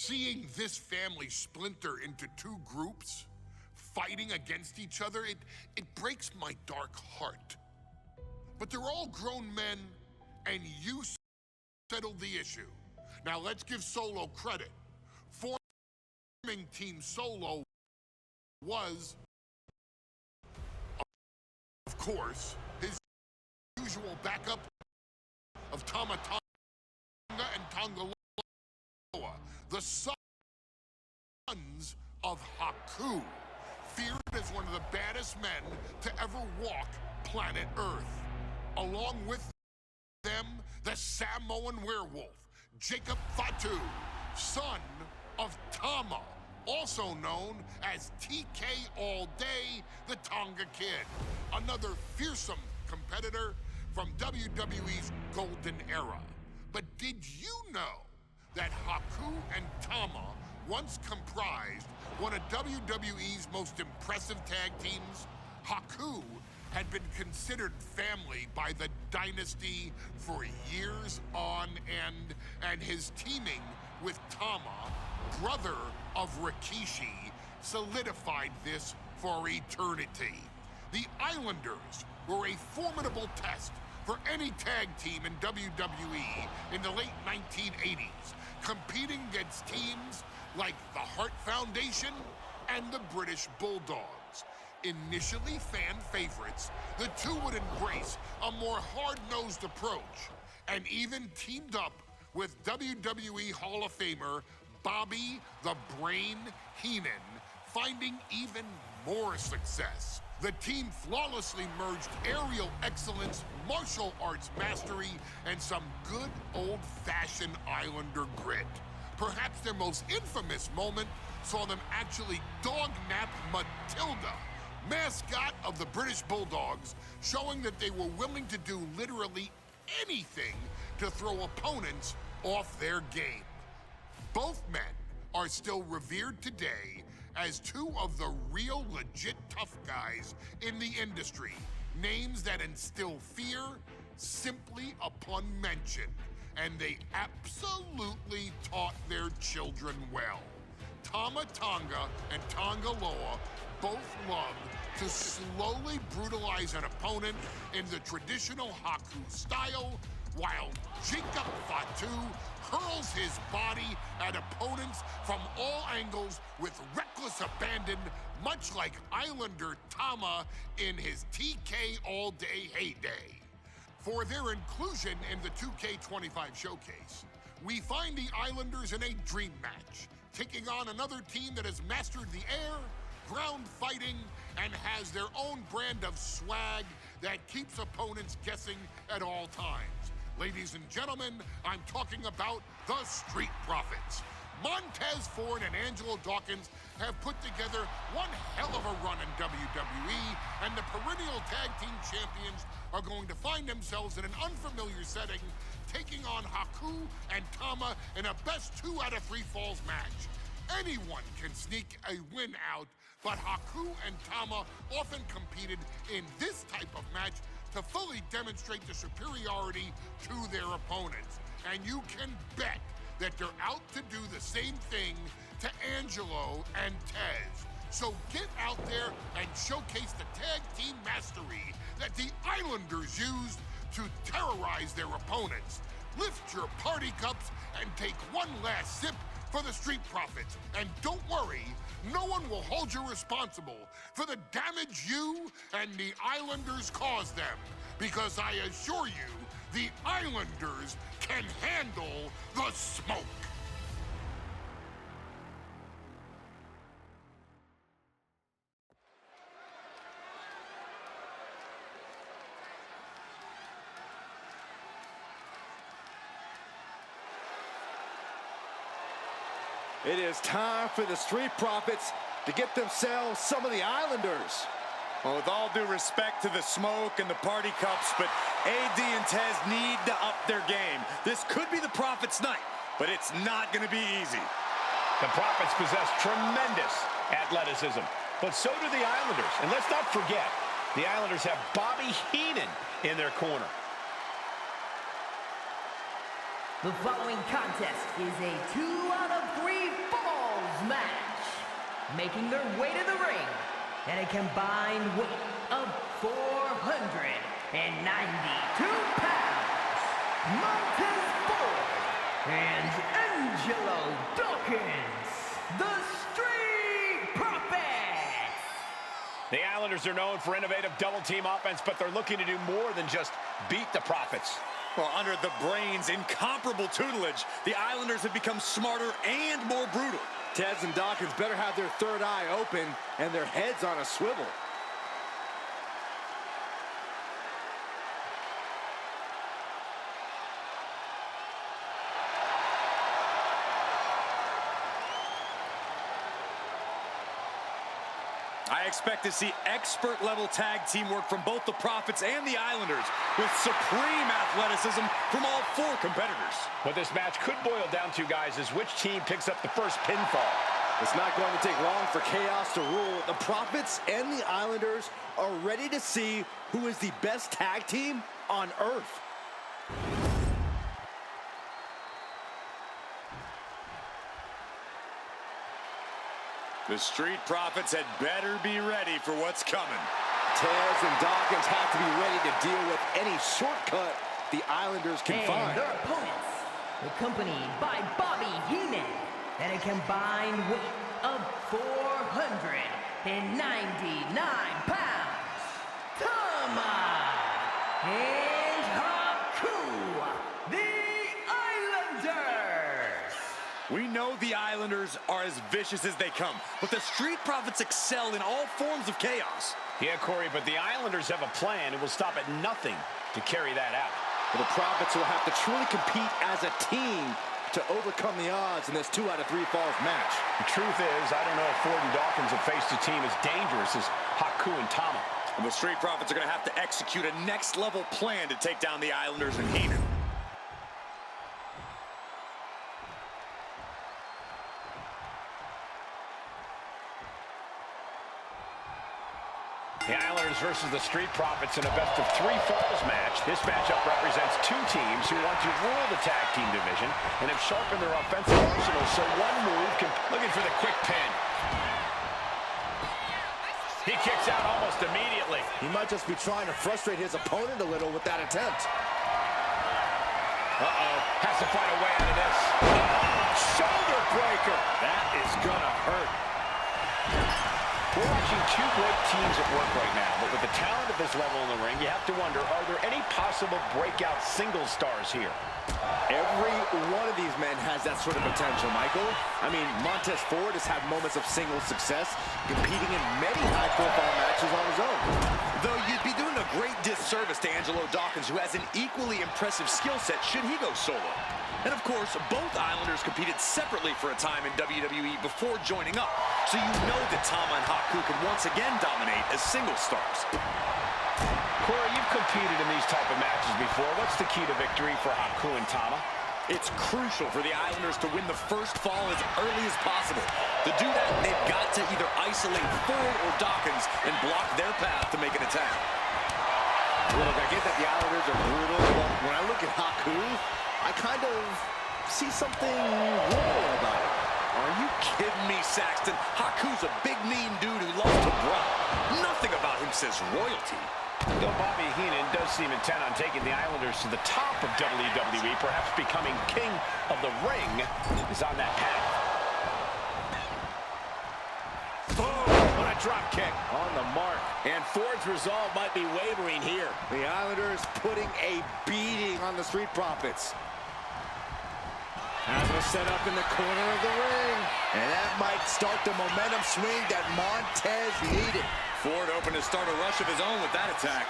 Seeing this family splinter into two groups, fighting against each other, it breaks my dark heart. But they're all grown men, and you settled the issue. Now let's give Solo credit. Forming Team Solo was, of course, his usual backup of Tonga and Tongaloa, the sons of Haku, feared as one of the baddest men to ever walk planet Earth. Along with them, the Samoan werewolf, Jacob Fatu, son of Tama, also known as TK All Day, the Tonga Kid, another fearsome competitor from WWE's golden era. But did you know that Haku and Tama once comprised one of WWE's most impressive tag teams? Haku had been considered family by the Dynasty for years on end, and his teaming with Tama, brother of Rikishi, solidified this for eternity. The Islanders were a formidable test for any tag team in WWE in the late 1980s, competing against teams like the Hart Foundation and the British Bulldogs. Initially fan favorites, the two would embrace a more hard-nosed approach and even teamed up with WWE Hall of Famer Bobby the Brain Heenan, finding even more success. The team flawlessly merged aerial excellence, martial arts mastery, and some good old-fashioned Islander grit. Perhaps their most infamous moment saw them actually dog-nap Matilda, mascot of the British Bulldogs, showing that they were willing to do literally anything to throw opponents off their game. Both men are still revered today as two of the real legit tough guys in the industry, names that instill fear simply upon mention, and they absolutely taught their children well. Tama Tonga and Tongaloa both loved to slowly brutalize an opponent in the traditional Haku style, while Jacob Fatu hurls his body at opponents from all angles with reckless abandon, much like Islander Tama in his TK All Day heyday. For their inclusion in the 2K25 showcase, we find the Islanders in a dream match, taking on another team that has mastered the air, ground fighting, and has their own brand of swag that keeps opponents guessing at all times. Ladies and gentlemen, I'm talking about the Street Profits. Montez Ford and Angelo Dawkins have put together one hell of a run in WWE, and the perennial tag team champions are going to find themselves in an unfamiliar setting, taking on Haku and Tama in a best 2 out of 3 falls match. Anyone can sneak a win out, but Haku and Tama often competed in this type of match to fully demonstrate the superiority to their opponents. And you can bet that they're out to do the same thing to Angelo and Tez. So get out there and showcase the tag team mastery that the Islanders used to terrorize their opponents. Lift your party cups and take one last sip for the Street Profits. And don't worry, no one will hold you responsible for the damage you and the Islanders caused them, because I assure you, the Islanders can handle the smoke. It is time for the Street Profits to get themselves some of the Islanders. Well, with all due respect to the smoke and the party cups, but AD and Tez need to up their game. This could be the Profits' night, but it's not going to be easy. The Profits possess tremendous athleticism, but so do the Islanders. And let's not forget, the Islanders have Bobby Heenan in their corner. The following contest is a 2 out of 3 making their way to the ring at a combined weight of 492 pounds, Montez Ford and Angelo Dawkins, the Street Profits. The Islanders are known for innovative double-team offense, but they're looking to do more than just beat the Profits. Well, under the Brains' incomparable tutelage, the Islanders have become smarter and more brutal. Tez and Dawkins better have their third eye open and their heads on a swivel. I expect to see expert-level tag teamwork from both the Profits and the Islanders, with supreme athleticism from all four competitors. What this match could boil down to, guys, is which team picks up the first pinfall. It's not going to take long for chaos to rule. The Profits and the Islanders are ready to see who is the best tag team on Earth. The Street Profits had better be ready for what's coming. Tez and Dawkins have to be ready to deal with any shortcut the Islanders can find. And their opponents, accompanied by Bobby Heenan, at a combined weight of 499 pounds, Tama and Haku, the Islanders. We know the Islanders are as vicious as they come, but the Street Profits excel in all forms of chaos. Yeah, Corey, but the Islanders have a plan and will stop at nothing to carry that out. Well, the Profits will have to truly compete as a team to overcome the odds in this 2 out of 3 falls match. The truth is, I don't know if Ford and Dawkins have faced a team as dangerous as Haku and Tama. And the Street Profits are going to have to execute a next-level plan to take down the Islanders and Heenan. The Islanders versus the Street Profits in a best-of-3 falls match. This matchup represents two teams who want to rule the tag team division and have sharpened their offensive arsenal, so one move can... Looking for the quick pin. He kicks out almost immediately. He might just be trying to frustrate his opponent a little with that attempt. Has to find a way out of this. Shoulder breaker. That is gonna hurt. We're watching two great teams at work right now, but with the talent at this level in the ring, you have to wonder, are there any possible breakout single stars here? Every one of these men has that sort of potential, Michael. I mean, Montez Ford has had moments of single success, competing in many high-profile matches on his own. Though you'd be doing a great disservice to Angelo Dawkins, who has an equally impressive skill set should he go solo. And of course, both Islanders competed separately for a time in WWE before joining up, so you know that Tama and Haku can once again dominate as single stars. Corey, you've competed in these type of matches before. What's the key to victory for Haku and Tama? It's crucial for the Islanders to win the first fall as early as possible. To do that, they've got to either isolate Ford or Dawkins and block their path to make an attack. Look, I get that the Islanders are brutal, but when I look at Haku, I kind of see something royal about it. Are you kidding me, Saxton? Haku's a big, mean dude who loves to brawl. Nothing about him says royalty. Though Bobby Heenan does seem intent on taking the Islanders to the top of WWE, perhaps becoming king of the ring, is on that path. Boom! What a drop kick. On the mark. And Ford's resolve might be wavering here. The Islanders putting a beating on the Street Profits. Has a set up in the corner of the ring. And that might start the momentum swing that Montez needed. Ford open to start a rush of his own with that attack.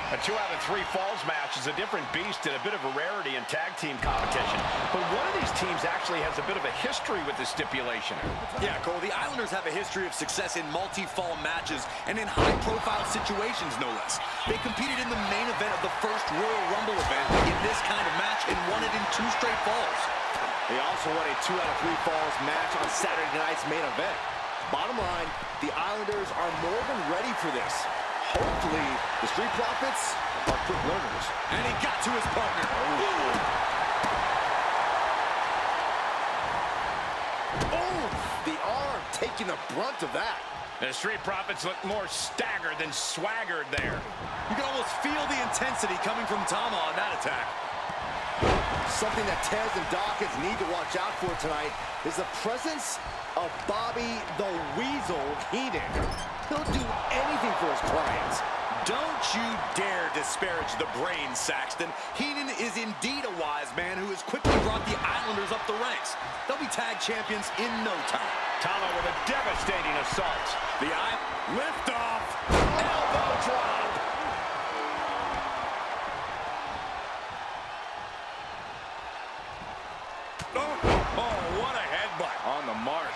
A 2 out of 3 falls match is a different beast and a bit of a rarity in tag team competition. But one of these teams actually has a bit of a history with this stipulation. Yeah, Cole, the Islanders have a history of success in multi-fall matches and in high-profile situations, no less. They competed in the main event of the first Royal Rumble event in this kind of match and won it in 2 straight falls. They also won a 2 out of 3 falls match on Saturday night's main event. Bottom line, the Islanders are more than ready for this. Hopefully, the Street Profits are quick learners. And he got to his partner. Oh, the arm. taking the brunt of that. The Street Profits look more staggered than swaggered there. You can almost feel the intensity coming from Tama on that attack. Something that Tez and Dawkins need to watch out for tonight is the presence of Bobby the Weasel Heenan. He'll do anything for his clients. Don't you dare disparage the brain, Saxton. Heenan is indeed a wise man who has quickly brought the Islanders up the ranks. They'll be tag champions in no time. Tama with a devastating assault. The lift off. Elbow drop. Oh, what a headbutt. On the mark.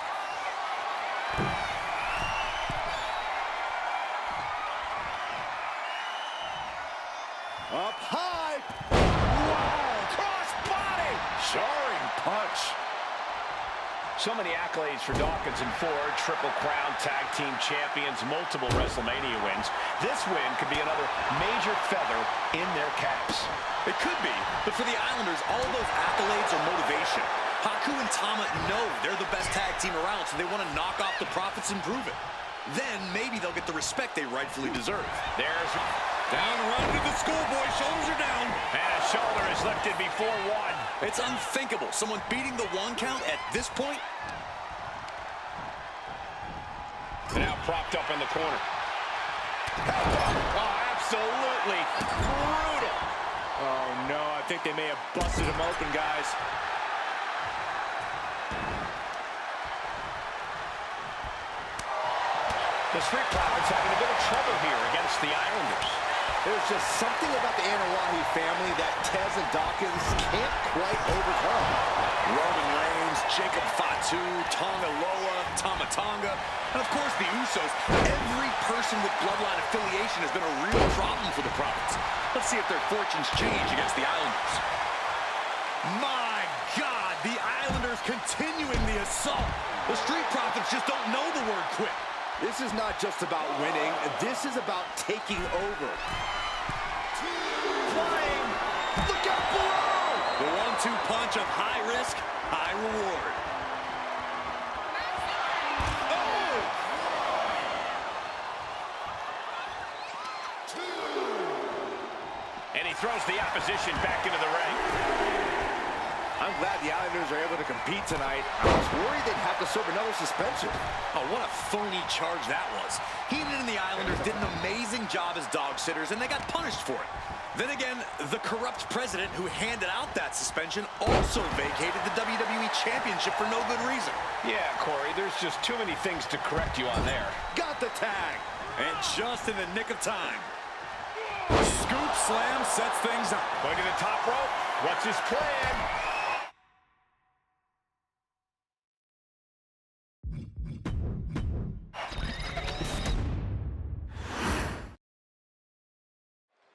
Up high. Wow, cross body. Jarring punch. So many accolades for Dawkins and Ford. Triple Crown Tag Team Champions, multiple WrestleMania wins. This win could be another major feather in their caps. It could be, but for the Islanders, all those accolades are motivation. Haku and Tama know they're the best tag team around, so they want to knock off the Profits and prove it. Then maybe they'll get the respect they rightfully deserve. There's Down right into the schoolboy. Shoulders are down. and a shoulder is lifted before one. It's unthinkable. Someone beating the 1 count at this point. Now propped up in the corner. Oh, absolutely brutal. Oh no, I think they may have busted him open, guys. The Street Profits having a bit of trouble here against the Islanders. There's just something about the Anawahi family that Tez and Dawkins can't quite overcome. Roman Reigns, Jacob Fatu, Tonga Loa, Tama Tonga, and of course the Usos. Every person with bloodline affiliation has been a real problem for the Profits. Let's see if their fortunes change against the Islanders. My God, the Islanders continuing the assault. The Street Profits just don't know the word quit. This is not just about winning. This is about taking over. Flying. Look out below. The 1-2 punch of high risk, high reward. And he throws the opposition back into the ring. I'm glad the Islanders are able to compete tonight. I was worried they'd have to serve another suspension. Oh, what a phony charge that was. Heenan and the Islanders did an amazing job as dog sitters, and they got punished for it. Then again, the corrupt president who handed out that suspension also vacated the WWE Championship for no good reason. Yeah, Corey, there's just too many things to correct you on there. Got the tag. And just in the nick of time. Scoop slam sets things up. Going to the top rope. What's his plan?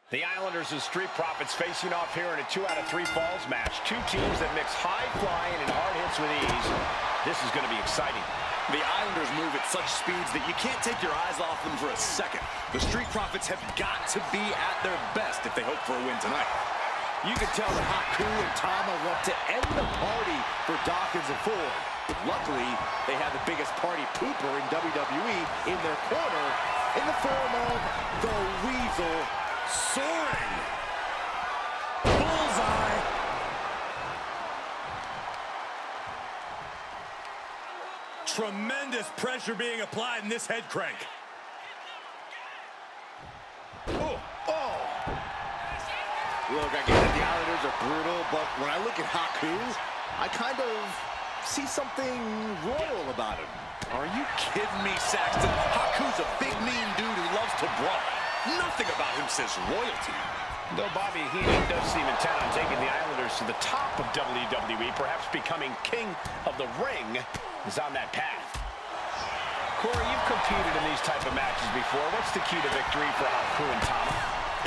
The Islanders and Street Profits facing off here in a 2 out of 3 falls match. Two teams that mix high flying and hard hits with ease. This is going to be exciting. The Islanders move at such speeds that you can't take your eyes off them for a second. The Street Profits have got to be at their best if they hope for a win tonight. You can tell that Haku and Tama want to end the party for Dawkins and Ford. Luckily, they have the biggest party pooper in WWE in their corner in the form of the Weasel. Soaring. Bullseye. Tremendous pressure being applied in this head crank. Oh. Look, I get it, the Islanders are brutal, but when I look at Haku, I kind of see something royal about him. Are you kidding me, Saxton? Haku's a big, mean dude who loves to brawl. Nothing about him says royalty. Though Bobby Heenan does seem intent on taking the Islanders to the top of WWE, perhaps becoming king of the ring, is on that path. Corey, you've competed in these type of matches before. What's the key to victory for Haku and Tama?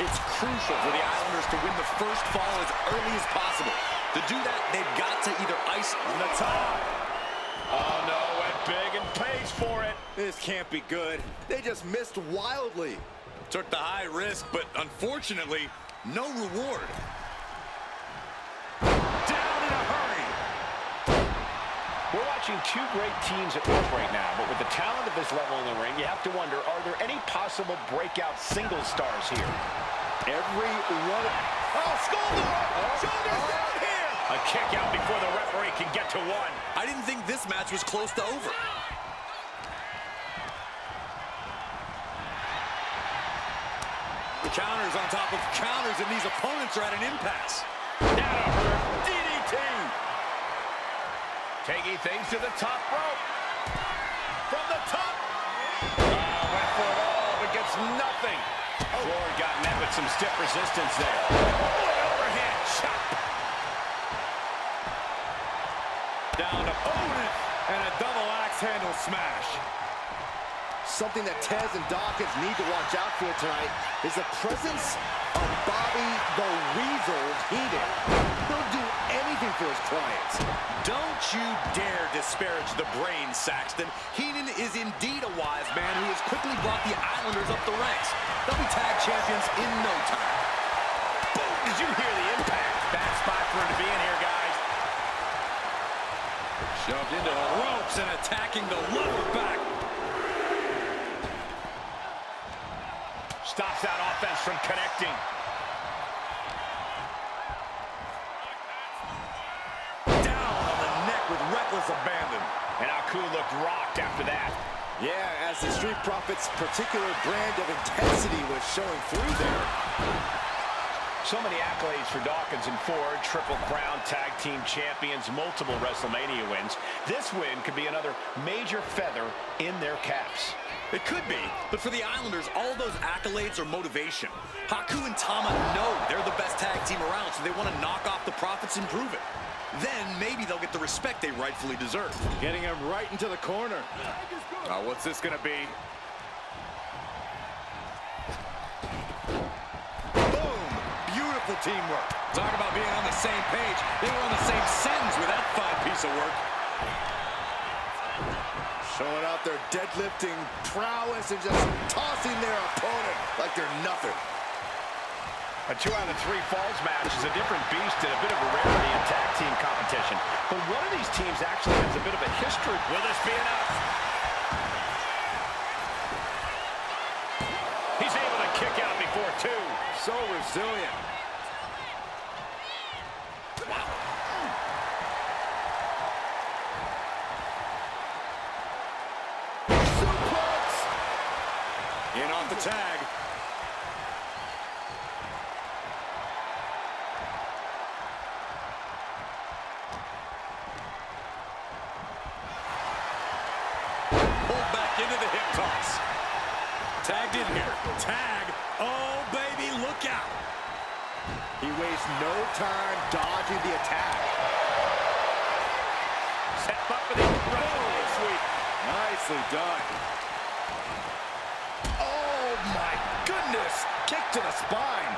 It's crucial for the Islanders to win the first fall as early as possible. To do that, they've got to either ice the top. Oh, no, went big and pays for it. This can't be good. They just missed wildly. Took the high risk, but unfortunately, no reward. Down in a hurry. We're watching two great teams at work right now, but with the talent of this level in the ring, you have to wonder, are there any possible breakout single stars here? Every one. Oh, Skull! Shoulders down here! A kick out before the referee can get to one. I didn't think this match was close to over. Counters on top of counters, and these opponents are at an impasse. Now to her DDT. Taking things to the top rope. From the top. Went for it all, but gets nothing. Ford got met with some stiff resistance there. What an overhand chop. Down opponent, and a double axe handle smash. Something that Tez and Dawkins need to watch out for tonight is the presence of Bobby the Weasel Heenan. He'll do anything for his clients. Don't you dare disparage the brain, Saxton. Heenan is indeed a wise man who has quickly brought the Islanders up the ranks. They'll be tag champions in no time. Boom! Did you hear the impact? Bad spot for him to be in here, guys. Shoved into the ropes and attacking the lower back. Stops that offense from connecting. Down on the neck with reckless abandon. And Aku looked rocked after that. Yeah, as the Street Profits' particular brand of intensity was showing through there. So many accolades for Dawkins and Ford. Triple Crown Tag Team Champions, multiple WrestleMania wins. This win could be another major feather in their caps. It could be, but for the Islanders, all those accolades are motivation. Haku and Tama know they're the best tag team around, so they want to knock off the Profits and prove it. Then maybe they'll get the respect they rightfully deserve. Getting him right into the corner. What's this going to be? Boom! Beautiful teamwork. Talk about being on the same page. They were on the same sentence with that fine piece of work. Showing out their deadlifting prowess and just tossing their opponent like they're nothing. A 2 out of 3 falls match is a different beast and a bit of a rarity in tag team competition. But one of these teams actually has a bit of a history. Will this be enough? He's able to kick out before 2. So resilient. In off the tag. Pulled back into the hip toss. Tagged in here. Tag. Oh, baby, look out. He wastes no time dodging the attack. Set up for the wrestling sweep. Nicely done. Oh, my goodness. Kick to the spine.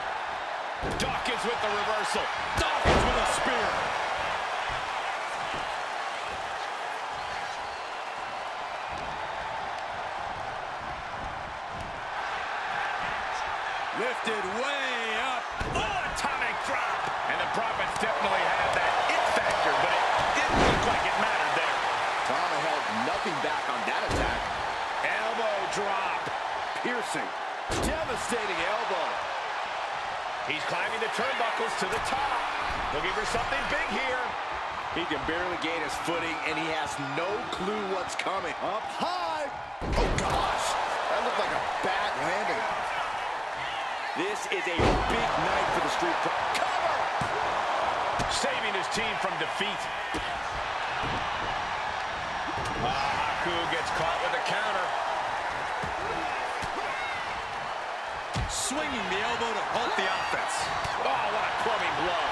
Dawkins with the reversal. Dawkins with a spear. Lifted way up. Oh, atomic drop. And the Profits definitely had that it factor, but it didn't look like it mattered there. Tama held nothing back on that attack. Elbow drop. Piercing. Devastating elbow. He's climbing the turnbuckles to the top. Looking for something big here. He can barely gain his footing, and he has no clue what's coming. Up high. Oh, gosh. That looked like a bad landing. This is a big night for the Street Profits. Cover! Saving his team from defeat. Haku gets caught with a counter. Swinging the elbow to halt the offense. Oh, what a clubbing blow.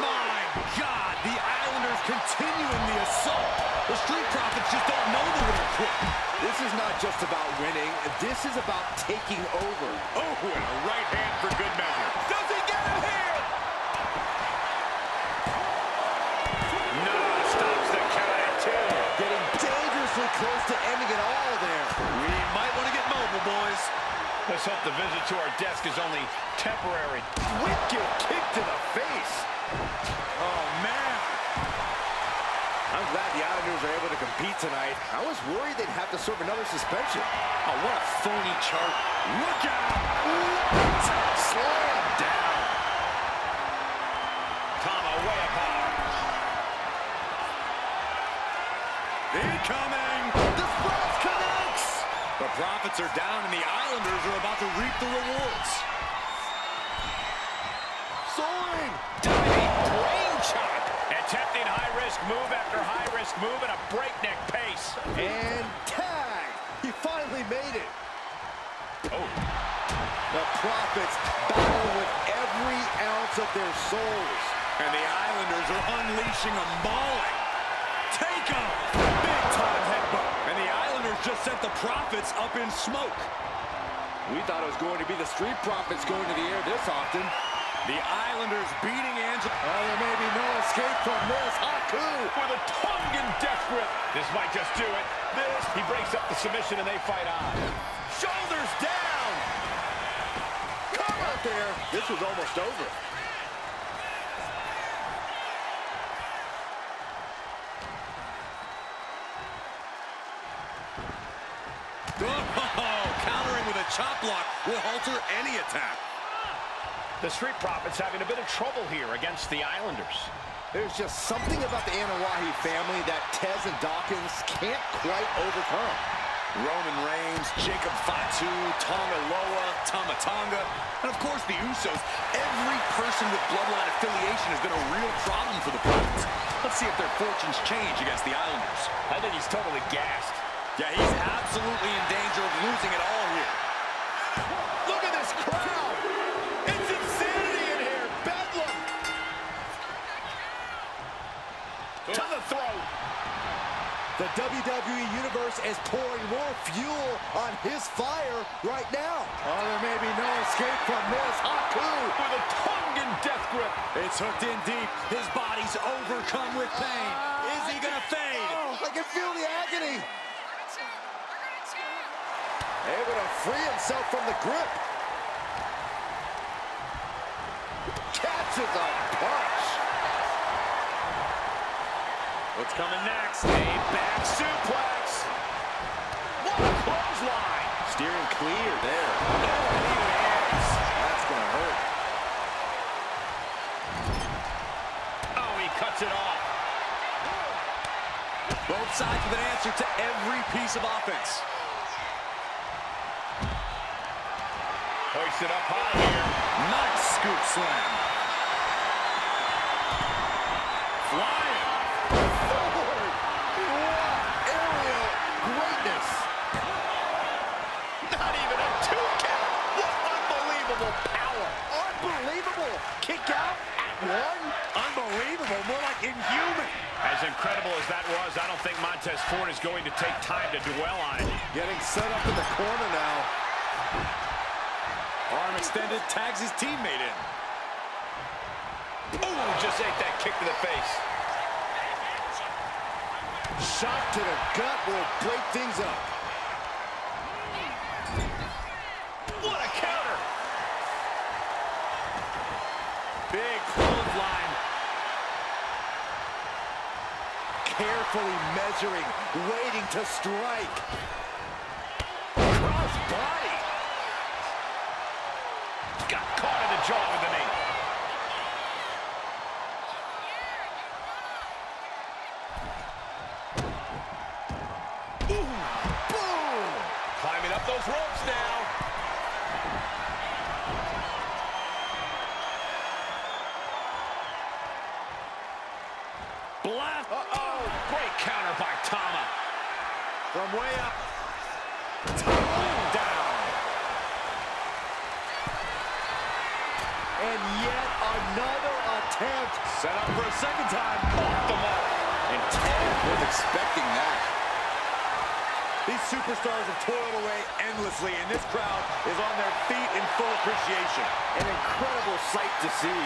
My God, the Islanders continuing the assault. The Street Profits just don't know the way to quit. This is not just about winning. This is about taking over. Oh, and a right hand for good measure. Does he get him here? No, stops the count at 2. Getting dangerously close to ending it all there. We might want to get mobile, boys. Let's hope the visit to our desk is only temporary. Wicked kick to the face. Oh, man. I'm glad the Islanders are able to compete tonight. I was worried they'd have to serve another suspension. Oh, what a phony chart. Look out! What? Slam down. Tama way up high. Incoming! The Spurs connects! The Profits are down, and the Islanders are about to reap the rewards. Soaring! Diving brain chop. Attempting high-risk move after high-risk move at a breakneck pace. And tag! He finally made it. Oh. The Profits battle with every ounce of their souls. And the Islanders are unleashing a mauling. Take off! Big time headbutt. And the Islanders just sent the Profits up in smoke. We thought it was going to be the Street Profits going to the air this often. The Islanders beating Angelo. Oh, there may be no escape from this. Haku! With a tongue in death grip. This might just do it. He breaks up the submission and they fight on. Shoulders down! Come out there. This was almost over. Oh, countering with a chop block will alter any attack. The Street Profits having a bit of trouble here against the Islanders. There's just something about the Anawahi family that Tez and Dawkins can't quite overcome. Roman Reigns, Jacob Fatu, Tonga Loa, Tama Tonga, and of course the Usos. Every person with bloodline affiliation has been a real problem for the Profits. Let's see if their fortunes change against the Islanders. I think he's totally gassed. Yeah, he's absolutely in danger of losing it all here. Look at this crowd! It's insanity in here! Bedlam! To the throat. The WWE Universe is pouring more fuel on his fire right now. Oh, there may be no escape from this. Haku! With a tongue in death grip. It's hooked in deep. His body's overcome with pain. Is he gonna fade? Oh, I can feel the agony. Able to free himself from the grip. Catches a punch. What's coming next? A back suplex. What a clothesline. Steering clear there. Oh, and he lands. That's going to hurt. Oh, he cuts it off. Both sides with an answer to every piece of offense. Hoisted up high here. Nice scoop slam. Flying. Forward. What aerial greatness. Not even a 2 count. What unbelievable power. Unbelievable. Kick out at one. Unbelievable. More like inhuman. As incredible as that was, I don't think Montez Ford is going to take time to dwell on it. Getting set up in the corner now. Arm extended, tags his teammate in. Oh, just ate that kick to the face. Shot to the gut will break things up. What a counter. Big clothesline. Carefully measuring, waiting to strike. Cross body. Got caught in the jaw with the knee. Boom! Boom! Climbing up those ropes now. Blast. Uh-oh. Great counter by Tama. From way up. Tumbling down. And yet another attempt. Set up for a second time. Off the mark. And Ted was expecting that. These superstars have toiled away endlessly, and this crowd is on their feet in full appreciation. An incredible sight to see.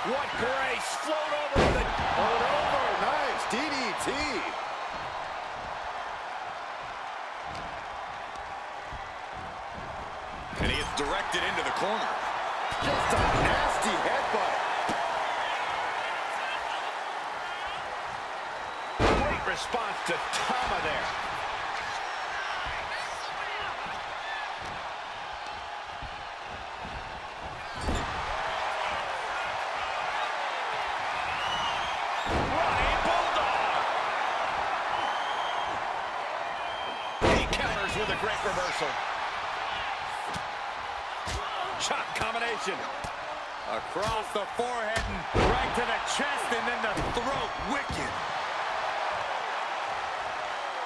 What grace. Float over the... Hold over. Nice. DDT. And he is directed into the corner. Just a nasty headbutt. response to Tama there. Running Bulldog. He counters with a great reversal. Shot combination. Across the forehead and right to the chest and then the throat. Wicked.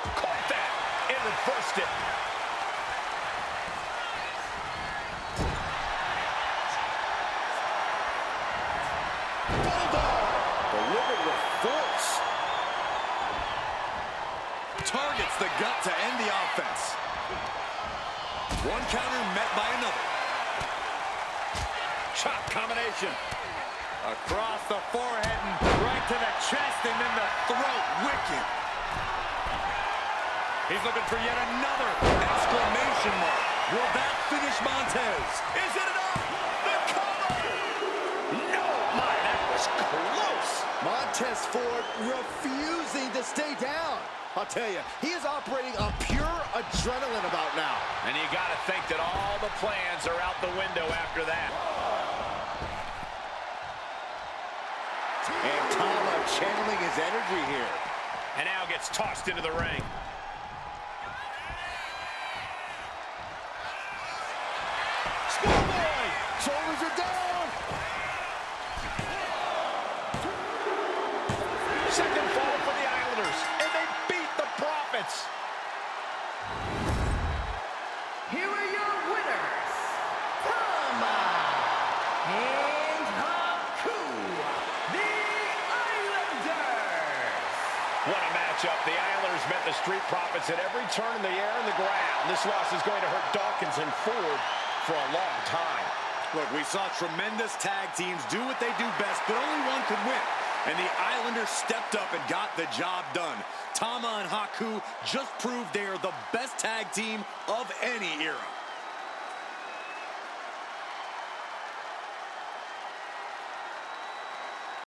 Caught that and reversed it. Bulldog delivered with force. Targets the gut to end the offense. One counter met by another. Shot combination. Across the forehead and right to the chest and then the throat. Wicked. He's looking for yet another exclamation mark. Will that finish Montez? Is it enough? The cover! No, my, that was close. Montez Ford refusing to stay down. I'll tell you, he is operating on pure adrenaline about now. And you got to think that all the plans are out the window after that. And Tama channeling his energy here. And now gets tossed into the ring. Schoolboy! Shoulders are down! Second fall for the Islanders, and they beat the Profits. Here are your winners, Tama and Haku, the Islanders. What a matchup. The Islanders met the Street Profits at every turn in the air and the ground. This loss is going to hurt Dawkins and Ford for a long time. Look, we saw tremendous tag teams do what they do best, but only one could win. And the Islanders stepped up and got the job done. Tama and Haku just proved they are the best tag team of any era.